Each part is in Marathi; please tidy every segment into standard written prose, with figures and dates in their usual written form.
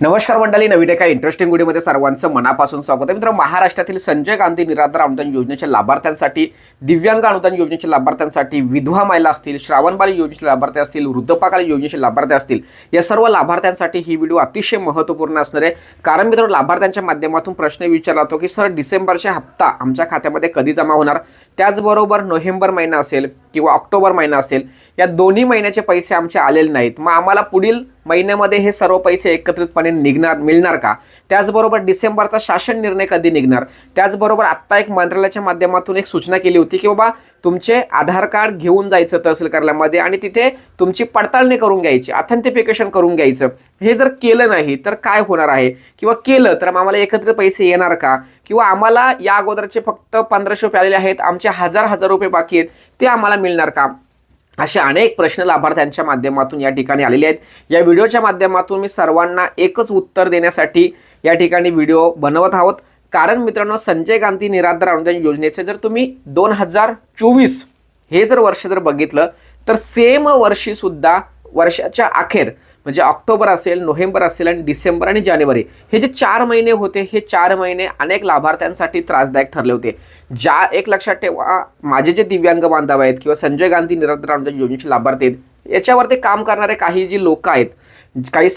नमस्कार मंडळी, नवीन एका इंटरेस्टिंग व्हिडिओमध्ये सर्वांचं मनापासून स्वागत आहे. मित्र, महाराष्ट्रातील संजय गांधी निराधार अनुदान योजनेच्या लाभार्थ्यांसाठी, दिव्यांग अनुदान योजनेच्या लाभार्थ्यांसाठी, विधवा महिला असतील, श्रावणबाल योजनेचे लाभार्थी असतील, वृद्धपाकाल योजनेचे लाभार्थी असतील, या सर्व लाभार्थ्यांसाठी ही व्हिडिओ अतिशय महत्त्वपूर्ण असणार आहे. कारण मित्रांनो, लाभार्थ्यांच्या माध्यमातून प्रश्न विचारला जातो की सर, डिसेंबरचा हप्ता आमच्या खात्यामध्ये कधी जमा होणार, त्याचबरोबर नोव्हेंबर महिना असेल किंवा ऑक्टोबर महिना असेल, या दोन्ही महिन्याचे पैसे आमचे आलेले नाहीत, मग आम्हाला पुढील महिन्यामध्ये हे सर्व पैसे एकत्रितपणे मिळणार का? त्याचबरोबर डिसेंबरचा शासन निर्णय कधी निघणार? त्याचबरोबर आत्ता एक मंत्रालयाच्या माध्यमातून एक सूचना केली होती की बाबा तुमचे आधार कार्ड घेऊन जायचं तहसील कार्यालयामध्ये आणि तिथे तुमची पडताळणी करून घ्यायची, ऑथेंटिफिकेशन करून घ्यायचं. हे जर केलं नाही तर काय होणार आहे, किंवा केलं तर आम्हाला एकत्रित पैसे येणार का, किंवा आम्हाला या अगोदरचे फक्त 1500 रुपये आलेले आहेत, आमचे हजार रुपये बाकी आहेत, ते आम्हाला मिळणार का? असे अनेक प्रश्न लाभार्थ्यांच्या माध्यमातून या ठिकाणी आलेले आहेत. या व्हिडिओच्या माध्यमातून मी सर्वांना एकच उत्तर देण्यासाठी या ठिकाणी व्हिडिओ बनवत आहोत. कारण मित्रांनो, संजय गांधी निराधार अनुदान योजनेचे जर तुम्ही 2024 हे जर वर्ष जर बघितलं तर सेम वर्षी सुद्धा वर्षाच्या अखेर म्हणजे ऑक्टोबर असेल, नोव्हेंबर असेल आणि डिसेंबर आणि जानेवारी हे जे 4 महिने होते, हे 4 महिने अनेक लाभार्थ्यांसाठी त्रासदायक ठरले होते. एक लक्षात ठेवा, माझे जे दिव्यांग बांधव आहेत किंवा संजय गांधी निराधार अनुदान योजनेचे लाभार्थी आहेत, याच्यावरती काम करणारे काही जी लोक आहेत, काही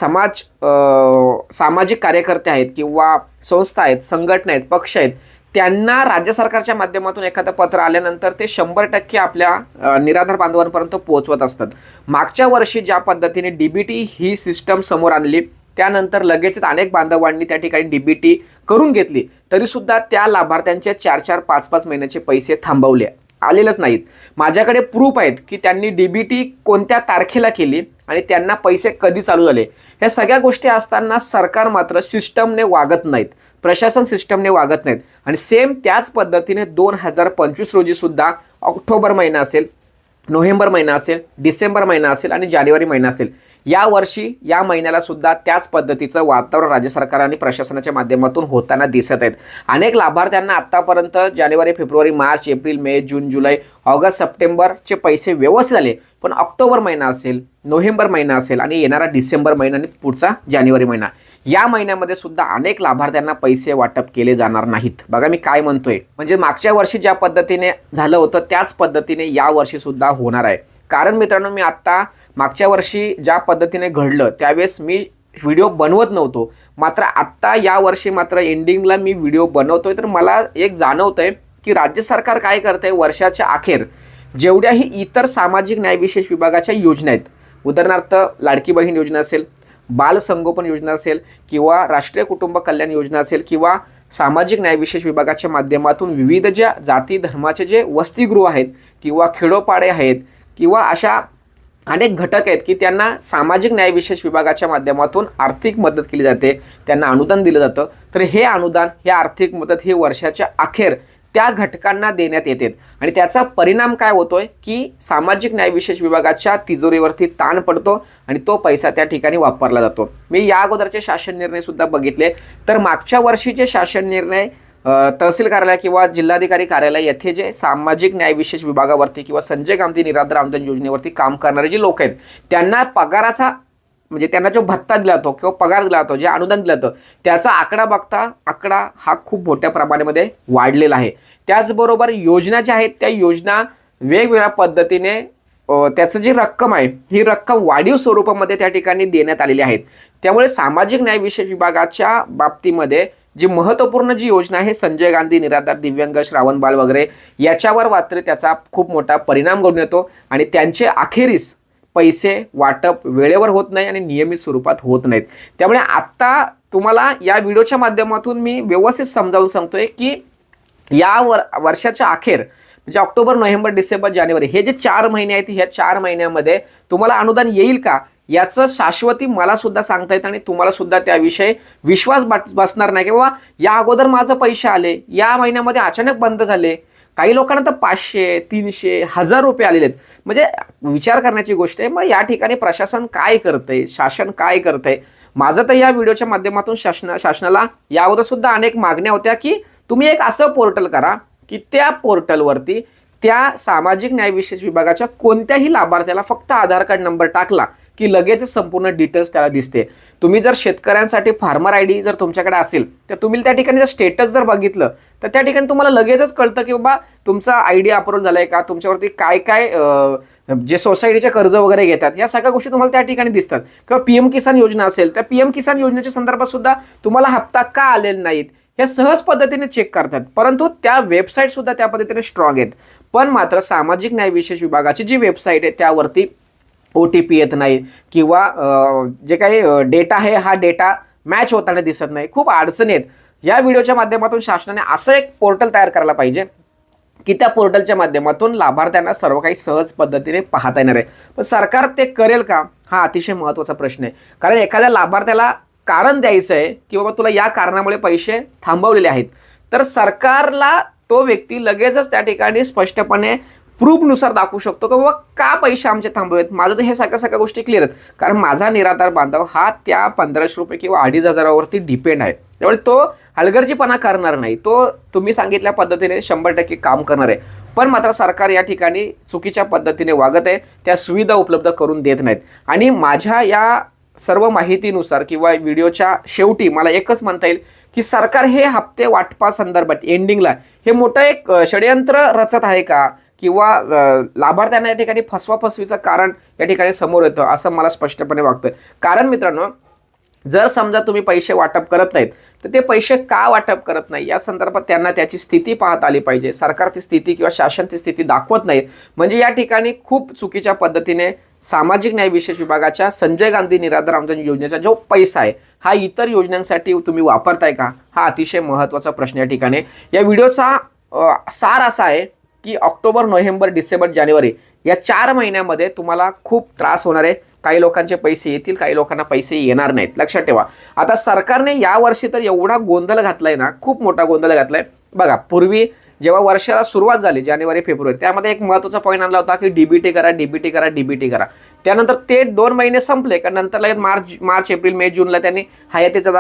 सामाजिक कार्यकर्ते आहेत किंवा संस्था आहेत, संघटना आहेत, पक्ष आहेत, त्यांना राज्य सरकारच्या माध्यमातून एखादं पत्र आल्यानंतर ते 100% आपल्या निराधार बांधवांपर्यंत पोहोचवत असतात. मागच्या वर्षी ज्या पद्धतीने डीबीटी ही सिस्टम समोर आणली, त्यानंतर लगेचच अनेक बांधवांनी त्या ठिकाणी डीबीटी करून घेतली, तरीसुद्धा त्या लाभार्थ्यांचे 4-4, 5-5 महिन्याचे पैसे थांबवले, आलेलेच नाहीत. माझ्याकडे प्रूफ आहेत की त्यांनी डीबीटी कोणत्या तारखेला केली आणि त्यांना पैसे कधी चालू झाले. ह्या सगळ्या गोष्टी असताना सरकार मात्र सिस्टमने वागत नाहीत, प्रशासन सिस्टमने वागत नाहीत. आणि सेम त्याच पद्धतीने 2025 रोजी सुद्धा ऑक्टोबर महिना असेल, नोव्हेंबर महिना असेल, डिसेंबर महिना असेल आणि जानेवारी महिना असेल, या वर्षी या महिन्याला सुद्धा त्याच पद्धतीचं वातावरण राज्य सरकार आणि प्रशासनाच्या माध्यमातून होताना दिसत आहेत. अनेक लाभार्थ्यांना आतापर्यंत जानेवारी, फेब्रुवारी, मार्च, एप्रिल, मे, जून, जुलै, ऑगस्ट, सप्टेंबरचे पैसे व्यवस्थित आले, पण ऑक्टोबर महिना असेल, नोव्हेंबर महिना असेल आणि येणारा डिसेंबर महिना आणि पुढचा जानेवारी महिना, या महिन्यामध्ये सुद्धा अनेक लाभार्थ्यांना पैसे वाटप केले जाणार नाहीत. बघा मी काय म्हणतोय, म्हणजे मागच्या वर्षी ज्या पद्धतीने झालं होतं त्याच पद्धतीने या वर्षी सुद्धा होणार आहे. कारण मित्रांनो, मी आत्ता मागच्या वर्षी ज्या पद्धतीने घडलं त्यावेळेस मी व्हिडिओ बनवत नव्हतो, मात्र आत्ता या वर्षी मात्र एंडिंगला मी व्हिडिओ बनवतोय. तर मला एक जाणवतंय की राज्य सरकार काय करतंय, वर्षाच्या अखेर जेवढ्याही इतर सामाजिक न्यायविशेष विभागाच्या योजना आहेत, उदाहरणार्थ लाडकी बहीण योजना असेल, बाल संगोपन योजना असेल किंवा राष्ट्रीय कुटुंब कल्याण योजना असेल किंवा सामाजिक न्यायविशेष विभागाच्या माध्यमातून विविध ज्या जाती धर्माचे जे वसतिगृह आहेत किंवा खेडोपाडे आहेत किंवा अशा अनेक घटक आहेत की त्यांना सामाजिक न्यायविशेष विभागाच्या माध्यमातून आर्थिक मदत केली जाते, त्यांना अनुदान दिलं जातं. तर हे अनुदान, हे आर्थिक मदत हे वर्षाच्या अखेर त्या घटकांना देण्यात येते आणि त्याचा परिणाम काय होतोय की सामाजिक न्यायविशेष विभागाच्या तिजोरीवरती ताण पडतो आणि तो पैसा त्या ठिकाणी वापरला जातो. मी या अगोदरचे शासन निर्णय सुद्धा बघितले, तर मागच्या वर्षीचे शासन निर्णय तहसील कार्यालय किंवा जिल्हाधिकारी कार्यालय येथे जे सामाजिक न्यायविशेष विभागावरती किंवा संजय गांधी निराधार अनुदान योजनेवरती काम करणारे जे लोक आहेत, त्यांना पगाराचा म्हणजे त्यांना जो भत्ता दिला जातो किंवा पगार दिला जातो, जे अनुदान दिलं जातं, त्याचा आकडा बघता आकडा हा खूप मोठ्या प्रमाणामध्ये वाढलेला आहे. त्याचबरोबर योजना ज्या आहेत त्या योजना वेगवेगळ्या पद्धतीने त्याचं जी रक्कम आहे ही रक्कम वाढीव स्वरूपामध्ये त्या ठिकाणी देण्यात आलेली आहेत. त्यामुळे सामाजिक न्यायविशेष विभागाच्या बाबतीमध्ये जी महत्त्वपूर्ण जी योजना आहे संजय गांधी निराधार, दिव्यांग, श्रावणबाल वगैरे, याच्यावर मात्र त्याचा खूप मोठा परिणाम घडून येतो आणि त्यांचे अखेरीस पैसे वाटप वेळेवर होत नाही आणि नियमित स्वरूपात होत नाहीत. त्यामुळे आत्ता तुम्हाला या व्हिडिओच्या माध्यमातून मी व्यवस्थित समजावून सांगतोय की या वर्षाच्या अखेर म्हणजे ऑक्टोबर, नोव्हेंबर, डिसेंबर, जानेवारी हे जे 4 महिने आहेत, ह्या 4 महिन्यामध्ये तुम्हाला अनुदान येईल का याचं शाश्वती मला सुद्धा सांगता येतं आणि तुम्हाला सुद्धा त्याविषयी विश्वास बसणार नाही की बाबा या अगोदर माझं पैसे आले, या महिन्यामध्ये अचानक बंद झाले. काही लोकांना तर 500, 300, 1000 रुपये आलेले आहेत. म्हणजे विचार करण्याची गोष्ट आहे. मग या ठिकाणी प्रशासन काय करतंय, शासन काय करतंय? माझं तर या व्हिडिओच्या माध्यमातून शासनाला या अगोदर सुद्धा अनेक मागण्या होत्या की तुम्ही एक असं पोर्टल करा की त्या पोर्टलवरती त्या सामाजिक न्यायविशेष विभागाच्या कोणत्याही लाभार्थ्याला फक्त आधार कार्ड नंबर टाकला की लगेच संपूर्ण डिटेल्स त्याला दिसते. तुम्ही जर शेतकऱ्यांसाठी फार्मर आयडी जर तुमच्याकडे असेल तर तुम्ही त्या ठिकाणी जर स्टेटस जर बघितलं तर त्या ठिकाणी तुम्हाला लगेचच कळतं की बाबा तुमचा आयडी अप्रूव्ह झालाय का, तुमच्यावरती काय काय जे सोसायटीचे कर्ज वगैरे घेतात या सगळ्या गोष्टी तुम्हाला त्या ठिकाणी दिसतात. किंवा पीएम किसान योजना असेल त्या पीएम किसान योजनेच्या संदर्भात सुद्धा तुम्हाला हप्ता का आलेले नाहीत हे सहज पद्धतीने चेक करतात. परंतु त्या वेबसाईट सुद्धा त्या पद्धतीने स्ट्रॉंग आहेत. पण मात्र सामाजिक न्याय विशेष विभागाची जी वेबसाईट आहे त्यावरती OTP येत नाही किंवा जे काही डेटा आहे हा डेटा मॅच होताना दिसत नाही. खूप अडचणी आहेत. या व्हिडिओच्या माध्यमातून शासनाने असं एक पोर्टल तयार करायला पाहिजे की त्या पोर्टलच्या माध्यमातून लाभार्थ्यांना सर्व काही सहज पद्धतीने पाहता येणार आहे. पण सरकार ते करेल का हा अतिशय महत्त्वाचा प्रश्न आहे. कारण एखाद्या लाभार्थ्याला कारण द्यायचं आहे की बाबा तुला या कारणामुळे पैसे थांबवलेले आहेत तर सरकारला तो व्यक्ती लगेचच त्या ठिकाणी स्पष्टपणे प्रूफनुसार दाखवू शकतो की बाबा का पैसे आमचे थांबवेत. माझं तर हे सगळ्या गोष्टी क्लिअर आहेत. कारण माझा निराधार बांधव हा त्या 1500 रुपये किंवा 2500वरती डिपेंड आहे. त्यामुळे तो हलगर्जीपणा करणार नाही. तो तुम्ही सांगितल्या पद्धतीने 100% काम करणार आहे. पण मात्र सरकार या ठिकाणी चुकीच्या पद्धतीने वागत आहे. त्या सुविधा उपलब्ध करून देत नाहीत. आणि माझ्या या सर्व माहितीनुसार किंवा व्हिडिओच्या शेवटी मला एकच म्हणता येईल की सरकार हे हप्ते वाटपा संदर्भात एंडिंगला हे मोठं एक षडयंत्र रचत आहे का किंवा लाभार्थ्यांना या ठिकाणी फसवाफसवीचं कारण या ठिकाणी समोर येतं असं मला स्पष्टपणे वाटतं. कारण मित्रांनो जर समजा तुम्ही पैसे वाटप करत नाहीत तर ते पैसे का वाटप करत नाही या संदर्भात त्यांना त्याची स्थिती पाहता आली पाहिजे. सरकार ती स्थिती किंवा शासन ती स्थिती दाखवत नाही. म्हणजे या ठिकाणी खूप चुकीच्या पद्धतीने सामाजिक न्याय विशेष विभागाच्या संजय गांधी निराधार अंत्योदय योजनेचा जो पैसा आहे हा इतर योजनांसाठी तुम्ही वापरताय का हा अतिशय महत्त्वाचा प्रश्न या ठिकाणी. या व्हिडिओचा सार असा आहे की ऑक्टोबर, नोव्हेंबर, डिसेंबर, जानेवारी या 4 महिन्यामध्ये तुम्हाला खूप त्रास होणार आहे. काही लोकांचे पैसे येतील, काही लोकांना पैसे येणार नाहीत. लक्षात ठेवा. आता सरकारने यावर्षी तर एवढा गोंधळ घातलाय ना, खूप मोठा गोंधळ घातलाय. बघा पूर्वी जेव्हा वर्षाला सुरुवात झाली जानेवारी फेब्रुवारी त्यामध्ये एक महत्त्वाचा पॉईंट आणला होता की डीबीटी करा, डीबीटी करा, डीबीटी करा. त्यानंतर ते 2 महिने संपले का नंतर लगेच मार्च, एप्रिल, मे, जूनला त्यांनी हयातीचा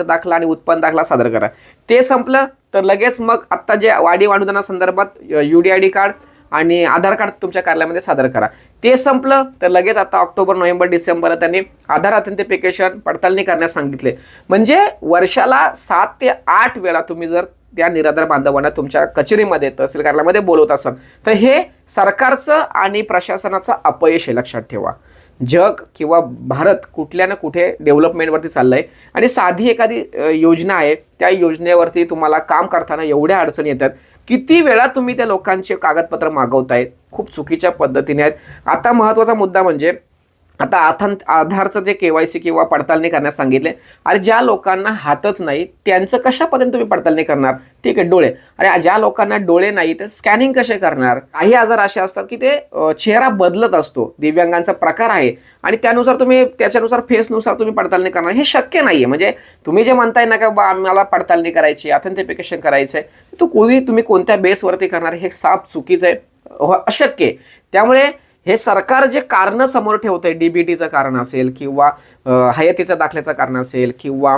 दाखला आणि उत्पन्न दाखला सादर करा. ते संपलं तर लगेच मग आत्ता जे वाढीव अनुदानासंदर्भात UDID कार्ड आणि आधार कार्ड तुमच्या कार्यालयामध्ये सादर करा. ते संपलं तर लगेच आता ऑक्टोबर, नोव्हेंबर, डिसेंबरला त्यांनी आधार ऑथेंटिफिकेशन पडताळणी करण्यास सांगितले. म्हणजे वर्षाला 7 ते 8 वेळा तुम्ही जर त्या निराधार बांधवांना तुमच्या कचेरीमध्ये तहसील कार्यालयामध्ये बोलवत असाल तर हे सरकारचं आणि प्रशासनाचं अपयश आहे. लक्षात ठेवा. जग किंवा भारत कुठल्या ना कुठे डेव्हलपमेंटवरती चाललंय आणि साधी एखादी योजना आहे त्या योजनेवरती तुम्हाला काम करताना एवढ्या अडचणी येतात. किती वेळा तुम्ही त्या लोकांचे कागदपत्र मागवतायत खूप चुकीच्या पद्धतीने आहेत. आता महत्त्वाचा मुद्दा म्हणजे आता आधारचं जे KYC किंवा पडताळणी करण्यास सांगितले. अरे ज्या लोकांना हातच नाही त्यांचं कशा पद्धतीने तुम्ही पडताळणी करणार. ठीक आहे डोळे, अरे ज्या लोकांना डोळे नाही तर स्कॅनिंग कसे करणार. काही आजार असे असतात की ते चेहरा बदलत असतो, दिव्यांगांचा प्रकार आहे आणि त्यानुसार तुम्ही त्याच्यानुसार फेसनुसार तुम्ही पडताळणी करणार हे शक्य नाहीये. म्हणजे तुम्ही जे म्हणताय ना का आम्हाला पडताळणी करायची, ऑथेंटिफिकेशन करायचं आहे, तुम्ही कोणत्या बेसवरती करणार हे साफ चुकीचं आहे, अशक्य आहे. त्यामुळे हे सरकार जे कारण समोर ठेवतंय डीबीटीचं कारण असेल किंवा हयातीचं दाखल्याचं कारण असेल किंवा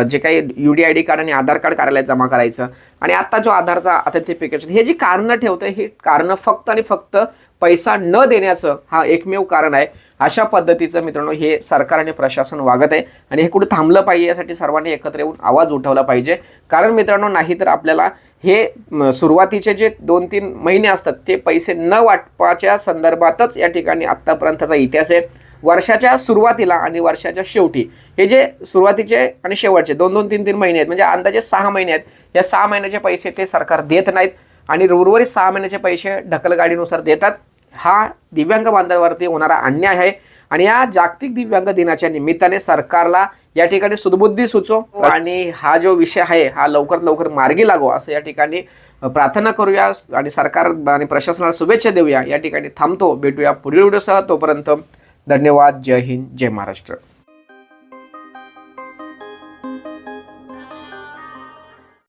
जे काही UDID कार्ड आणि आधार कार्ड कार्यालयात जमा करायचं आणि आता जो आधारचा ऑथेंटिफिकेशन हे जी कारणं ठेवतंय हे कारणं फक्त आणि फक्त पैसा न देण्याचं हा एकमेव कारण आहे. अशा पद्धतीचं मित्रांनो हे सरकार आणि प्रशासन वागत आहे आणि हे कुठे थांबलं पाहिजे यासाठी सर्वांनी एकत्र येऊन आवाज उठवला पाहिजे. कारण मित्रांनो नाही तर आपल्याला हे सुरुवातीचे जे 2-3 महिने असतात ते पैसे न वाटपाच्या संदर्भातच या ठिकाणी आत्तापर्यंतचा इतिहास आहे. वर्षाच्या सुरुवातीला आणि वर्षाच्या शेवटी हे जे सुरुवातीचे आणि शेवटचे 2-2, 3-3 महिने आहेत म्हणजे अंदाजे 6 महिने आहेत. या 6 महिन्याचे पैसे ते सरकार देत नाहीत आणि उर्वरित 6 महिन्याचे पैसे ढकलगाडीनुसार देतात. हा दिव्यांग बांधवांवरती होणारा अन्याय आहे आणि या जागतिक दिव्यांग दिनाच्या निमित्ताने सरकारला या ठिकाणी सुदबुद्धी सुचो आणि हा जो विषय आहे हा लवकरात लवकर मार्गी लागो असं या ठिकाणी प्रार्थना करूया आणि सरकार आणि प्रशासनाला शुभेच्छा देऊया. या ठिकाणी थांबतो. भेटूया पुढील व्हिडिओसह. तोपर्यंत धन्यवाद. जय हिंद, जय महाराष्ट्र.